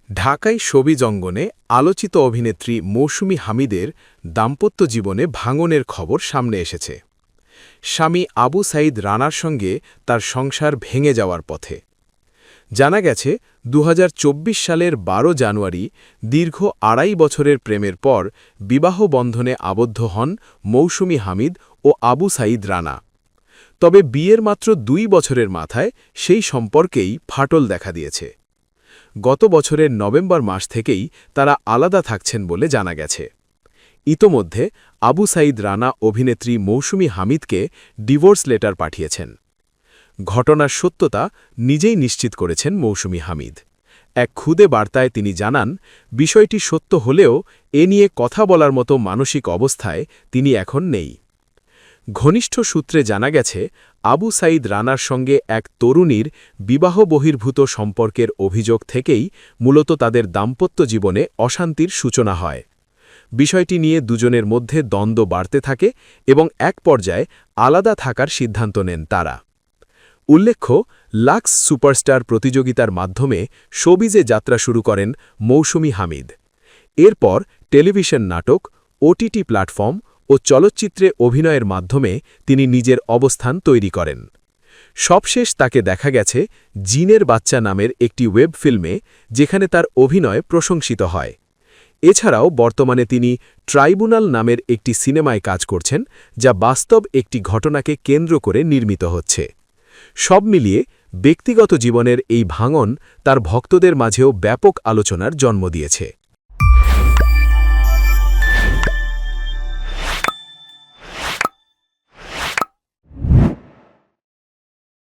ঢাকায় শোবিজ অঙ্গনে আলোচিত অভিনেত্রী মৌসুমী হামিদের দাম্পত্য জীবনে ভাঙনের খবর সামনে এসেছে। স্বামী আবু সাঈদ রানার সঙ্গে তার সংসার ভেঙে যাওয়ার পথে। জানা গেছে ২০২৪ সালের ১২ জানুয়ারি দীর্ঘ ২.৫ বছরের প্রেমের পর বিবাহ বন্ধনে আবদ্ধ হন মৌসুমী হামিদ ও আবু সাঈদ রানা। তবে বিয়ের মাত্র ২ বছরের মাথায় সেই সম্পর্কেই ফাটল দেখা দিয়েছে। গত বছরের নভেম্বর মাস থেকেই তারা আলাদা থাকছেন বলে জানা গেছে। ইতোমধ্যে আবু সাঈদ রানা অভিনেত্রী মৌসুমী হামিদকে ডিভোর্স লেটার পাঠিয়েছেন। ঘটনার সত্যতা নিজেই নিশ্চিত করেছেন মৌসুমী হামিদ। এক খুদে বার্তায় তিনি জানান, বিষয়টি সত্য হলেও এ নিয়ে কথা বলার মতো মানসিক অবস্থায় তিনি এখন নেই। ঘনিষ্ঠ সূত্রে জানা গেছে, আবু সাঈদ রানার সঙ্গে এক তরুণীর বিবাহ বহির্ভূত সম্পর্কের অভিযোগ থেকেই মূলত তাদের দাম্পত্য জীবনে অশান্তির সূচনা হয়। বিষয়টি নিয়ে দুজনের মধ্যে দ্বন্দ্ব বাড়তে থাকে এবং এক পর্যায়ে আলাদা থাকার সিদ্ধান্ত নেন তারা। উল্লেখ্য, লাক্স সুপারস্টার প্রতিযোগিতার মাধ্যমে শোবিজে যাত্রা শুরু করেন মৌসুমী হামিদ। এরপর টেলিভিশন নাটক, ওটিটি প্ল্যাটফর্ম ও চলচ্চিত্রে অভিনয়ের মাধ্যমে তিনি নিজের অবস্থান তৈরি করেন। সবশেষ তাকে দেখা গেছে জিনের বাচ্চা নামের একটি ওয়েব ফিল্মে, যেখানে তার অভিনয় প্রশংসিত হয়। এছাড়াও বর্তমানে তিনি ট্রাইব্যুনাল নামের একটি সিনেমায় কাজ করছেন, যা বাস্তব একটি ঘটনাকে কেন্দ্র করে নির্মিত হচ্ছে। সব মিলিয়ে ব্যক্তিগত জীবনের এই ভাঙন তার ভক্তদের মাঝেও ব্যাপক আলোচনার জন্ম দিয়েছে।